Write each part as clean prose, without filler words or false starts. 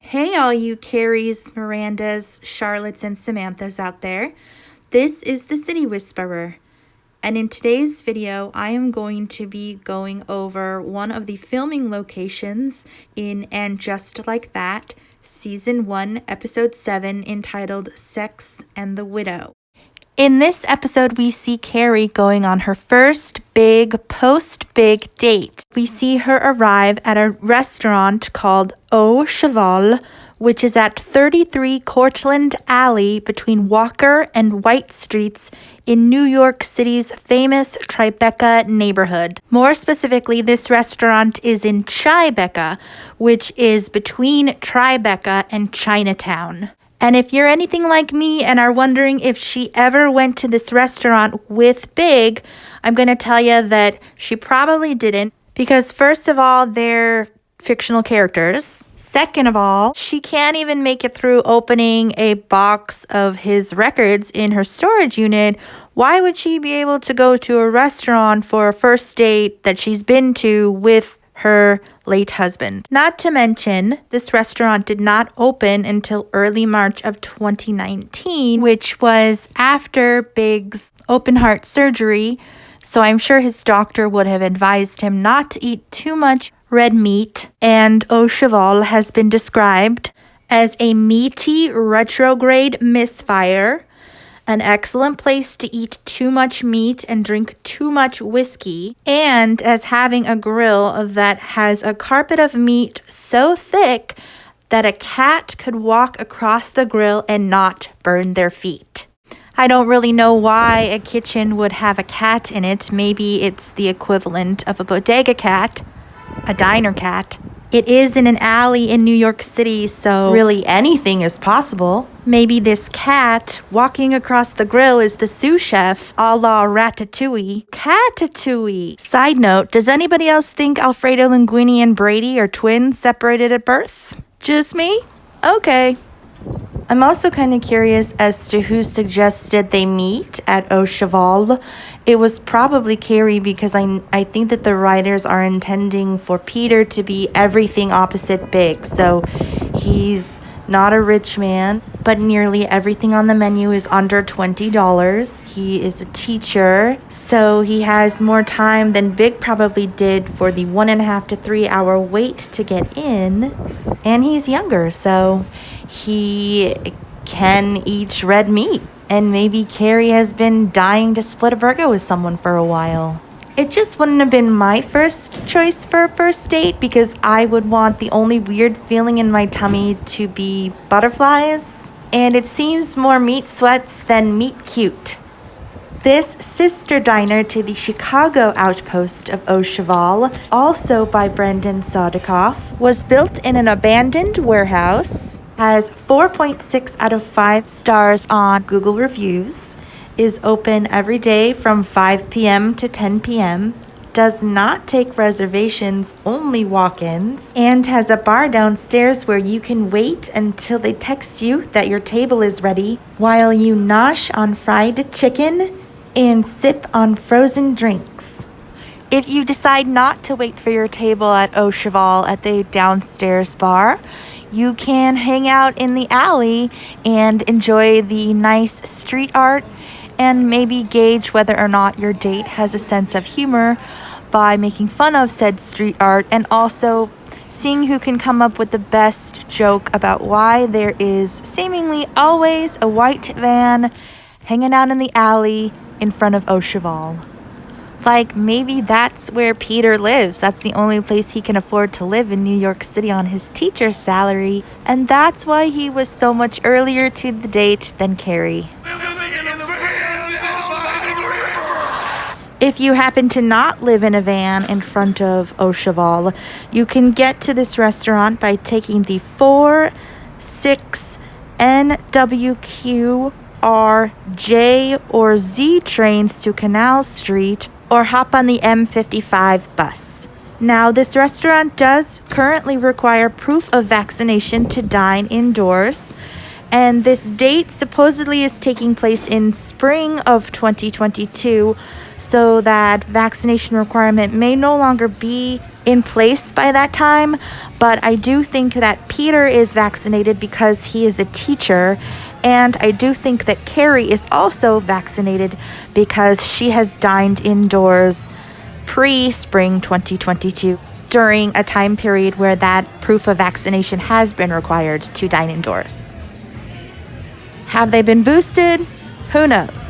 Hey, all you Carries, Mirandas, Charlottes, and Samanthas out there. This is the City Whisperer. And in today's video, I am going to be going over one of the filming locations in And Just Like That, Season 1, Episode 7, entitled Sex and the Widow. In this episode, we see Carrie going on her first post-big date. We see her arrive at a restaurant called Au Cheval, which is at 33 Cortlandt Alley between Walker and White Streets in New York City's famous Tribeca neighborhood. More specifically, this restaurant is in Tribeca, which is between Tribeca and Chinatown. And if you're anything like me and are wondering if she ever went to this restaurant with Big, I'm going to tell you that she probably didn't, because first of all, they're fictional characters. Second of all, she can't even make it through opening a box of his records in her storage unit. Why would she be able to go to a restaurant for a first date that she's been to with her late husband? Not to mention, this restaurant did not open until early March of 2019, which was after Big's open heart surgery, so I'm sure his doctor would have advised him not to eat too much red meat, and Au Cheval has been described as a meaty retrograde misfire, an excellent place to eat too much meat and drink too much whiskey, and as having a grill that has a carpet of meat so thick that a cat could walk across the grill and not burn their feet. I don't really know why a kitchen would have a cat in it. Maybe it's the equivalent of a bodega cat, a diner cat. It is in an alley in New York City, so really anything is possible. Maybe this cat walking across the grill is the sous chef, a la Ratatouille. Catatouille! Side note, does anybody else think Alfredo Linguini and Brady are twins separated at birth? Just me? Okay. I'm also kind of curious as to who suggested they meet at Au Cheval. It was probably Carrie, because I think that the writers are intending for Peter to be everything opposite Big. So he's not a rich man, but nearly everything on the menu is under $20. He is a teacher, so he has more time than Big probably did for the 1.5 to 3 hour wait to get in. And he's younger, so he can eat red meat. And maybe Carrie has been dying to split a burger with someone for a while. It just wouldn't have been my first choice for a first date, because I would want the only weird feeling in my tummy to be butterflies. And it seems more meat sweats than meat cute. This sister diner to the Chicago outpost of Au Cheval, also by Brendan Sodikoff, was built in an abandoned warehouse, has 4.6 out of 5 stars on Google reviews, is open every day from 5 p.m. to 10 p.m., does not take reservations, only walk-ins, and has a bar downstairs where you can wait until they text you that your table is ready while you nosh on fried chicken and sip on frozen drinks. If you decide not to wait for your table at Au Cheval at the downstairs bar, you can hang out in the alley and enjoy the nice street art, and maybe gauge whether or not your date has a sense of humor by making fun of said street art, and also seeing who can come up with the best joke about why there is seemingly always a white van hanging out in the alley in front of Au Cheval. Like, maybe that's where Peter lives. That's the only place he can afford to live in New York City on his teacher's salary. And that's why he was so much earlier to the date than Carrie. If you happen to not live in a van in front of Au Cheval, you can get to this restaurant by taking the 4, 6, NWQ, R, J, or Z trains to Canal Street, or hop on the M55 bus. Now, this restaurant does currently require proof of vaccination to dine indoors, and this date supposedly is taking place in spring of 2022, so that vaccination requirement may no longer be in place by that time, but I do think that Peter is vaccinated because he is a teacher, and I do think that Carrie is also vaccinated because she has dined indoors pre-spring 2022 during a time period where that proof of vaccination has been required to dine indoors. Have they been boosted? Who knows?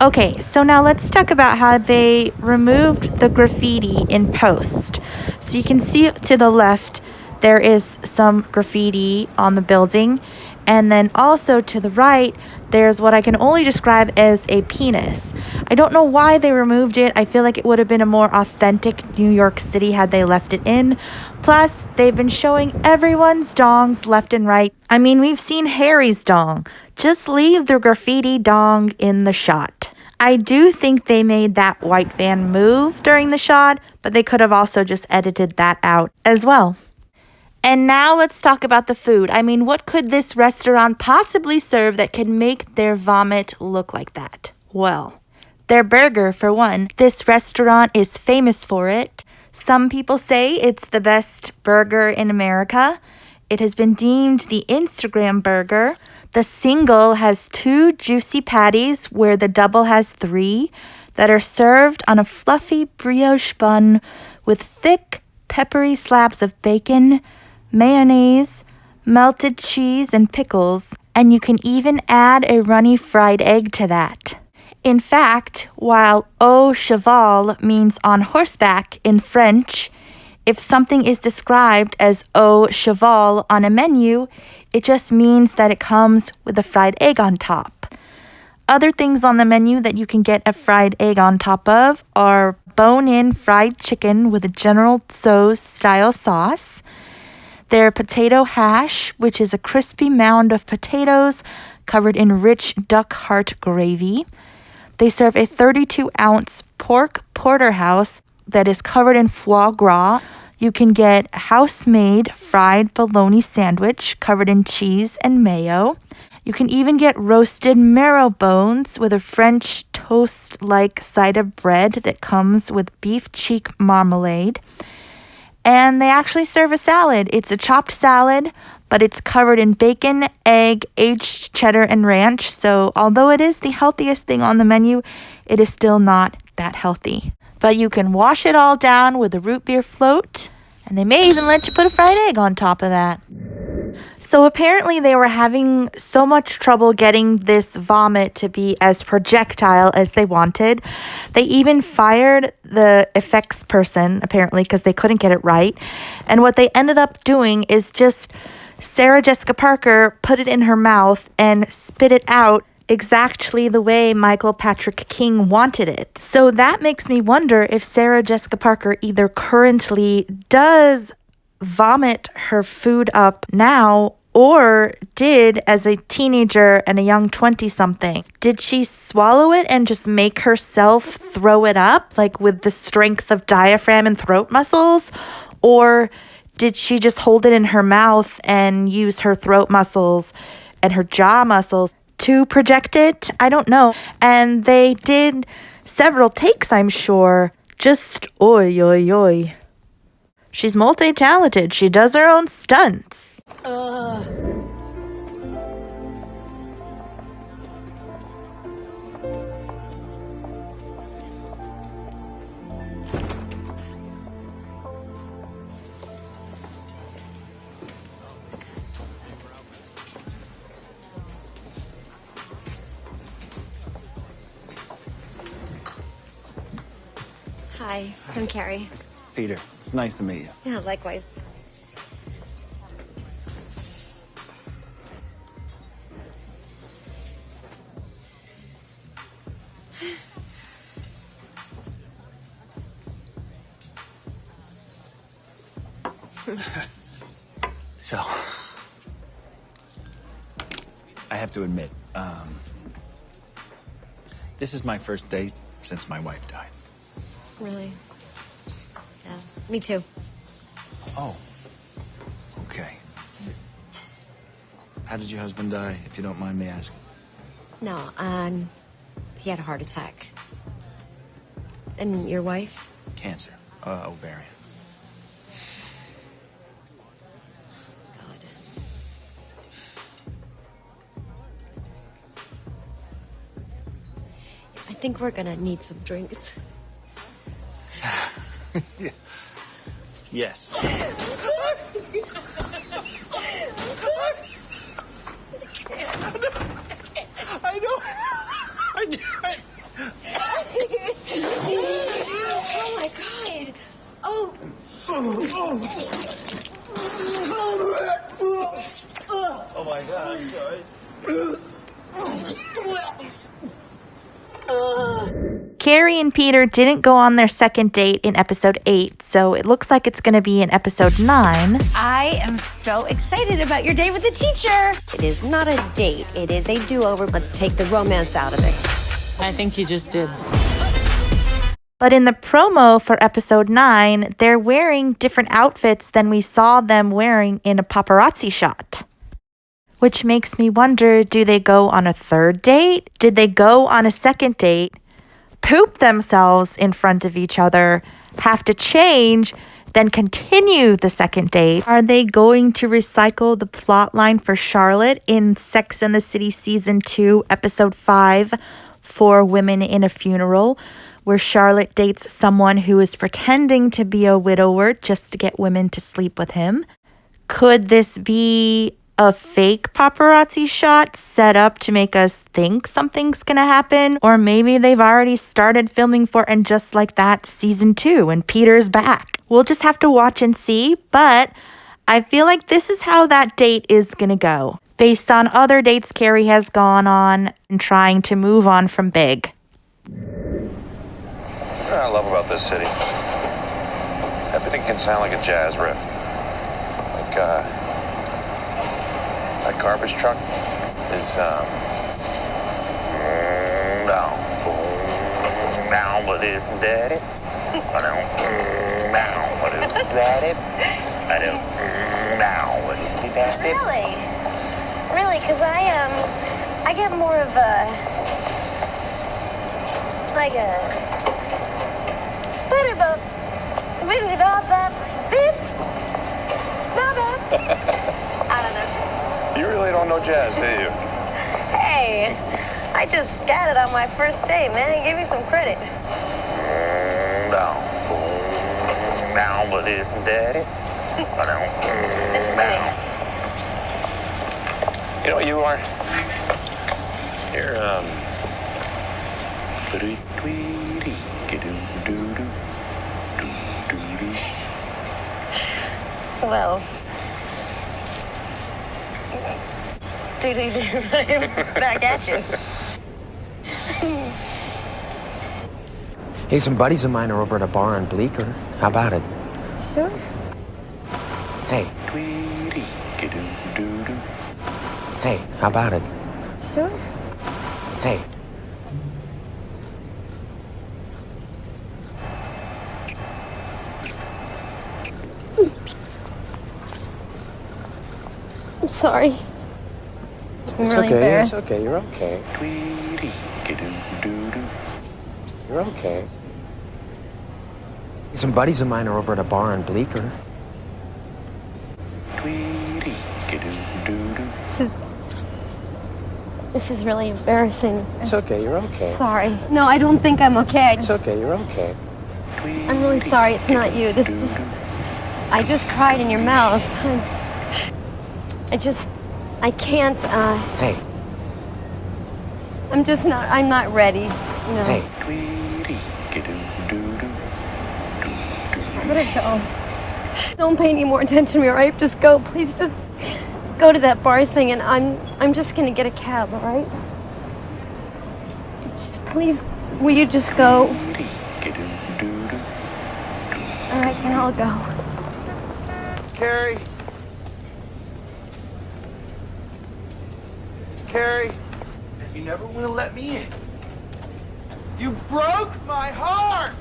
Okay, so now let's talk about how they removed the graffiti in post. So you can see to the left, there is some graffiti on the building. And then also to the right, there's what I can only describe as a penis. I don't know why they removed it. I feel like it would have been a more authentic New York City had they left it in. Plus, they've been showing everyone's dongs left and right. I mean, we've seen Harry's dong. Just leave the graffiti dong in the shot. I do think they made that white van move during the shot, but they could have also just edited that out as well. And now let's talk about the food. I mean, what could this restaurant possibly serve that could make their vomit look like that? Well, their burger, for one. This restaurant is famous for it. Some people say it's the best burger in America. It has been deemed the Instagram burger. The single has 2 juicy patties, where the double has 3, that are served on a fluffy brioche bun with thick, peppery slabs of bacon, mayonnaise, melted cheese, and pickles, and you can even add a runny fried egg to that. In fact, while au cheval means on horseback in French, if something is described as au cheval on a menu, it just means that it comes with a fried egg on top. Other things on the menu that you can get a fried egg on top of are bone-in fried chicken with a General Tso's style sauce, their potato hash, which is a crispy mound of potatoes covered in rich duck heart gravy. They serve a 32-ounce pork porterhouse that is covered in foie gras. You can get house-made fried bologna sandwich covered in cheese and mayo. You can even get roasted marrow bones with a French toast-like side of bread that comes with beef cheek marmalade. And they actually serve a salad. It's a chopped salad, but it's covered in bacon, egg, aged cheddar, and ranch. So although it is the healthiest thing on the menu, it is still not that healthy. But you can wash it all down with a root beer float, and they may even let you put a fried egg on top of that. So apparently they were having so much trouble getting this vomit to be as projectile as they wanted. They even fired the effects person, apparently, because they couldn't get it right. And what they ended up doing is just Sarah Jessica Parker put it in her mouth and spit it out exactly the way Michael Patrick King wanted it. So that makes me wonder if Sarah Jessica Parker either currently does vomit her food up now, or did as a teenager and a young 20-something. Did she swallow it and just make herself throw it up, like with the strength of diaphragm and throat muscles? Or did she just hold it in her mouth and use her throat muscles and her jaw muscles to project it? I don't know. And they did several takes, I'm sure. Just oi, oi, oi. She's multi-talented. She does her own stunts. Hi, I'm Carrie. Peter, it's nice to meet you. Yeah, likewise. So, I have to admit, this is my first date since my wife died. Really? Yeah, me too. Oh, okay. How did your husband die, if you don't mind me asking? No, he had a heart attack. And your wife? Cancer. Ovarian. God. I think we're gonna need some drinks. Yeah. Yes. I know. I knew it. Oh my God! Oh! Oh my God, I'm sorry. Carrie and Peter didn't go on their second date in episode 8, so it looks like it's going to be in episode 9. I am so excited about your date with the teacher. It is not a date. It is a do-over. Let's take the romance out of it. I think you just did. But in the promo for episode 9, they're wearing different outfits than we saw them wearing in a paparazzi shot. Which makes me wonder, do they go on a third date? Did they go on a second date, poop themselves in front of each other, have to change, then continue the second date? Are they going to recycle the plot line for Charlotte in Sex and the City Season 2, Episode 5, 4 Women in a Funeral, where Charlotte dates someone who is pretending to be a widower just to get women to sleep with him? Could this be a fake paparazzi shot set up to make us think something's gonna happen? Or maybe they've already started filming for And Just Like That Season 2 and Peter's back. We'll just have to watch and see, but I feel like this is how that date is gonna go, based on other dates Carrie has gone on and trying to move on from Big. What I love about this city, everything can sound like a jazz riff. Like, that garbage truck is, down, but it's daddy. I don't, but it's daddy. I don't, but it's daddy. Really, because I get more of a, like a, I don't know. You really don't know jazz, do you? Hey, I just scattered on my first date, man. Give me some credit. Down, but it's daddy. I don't, This is You know what you are? You're, well, back at you. Hey, some buddies of mine are over at a bar on Bleecker. How about it? Sure. Hey. Hey, how about it? Sure. Hey. I'm sorry. I'm It's really okay, embarrassed. it's okay, you're okay. You're okay. Some buddies of mine are over at a bar on Bleecker. This is really embarrassing. It's okay, you're okay. Sorry. No, I don't think I'm okay. It's okay, you're okay. I'm really sorry. It's not you. I just cried in your mouth. I can't, Hey. I'm not ready. No. Hey. I'm gonna go. Don't pay any more attention to me, all right? Just go. Please just go to that bar thing and I'm just gonna get a cab, all right? Just please, will you just go? All right, then I'll go. Carrie? Carrie? You never want to let me in. You broke my heart!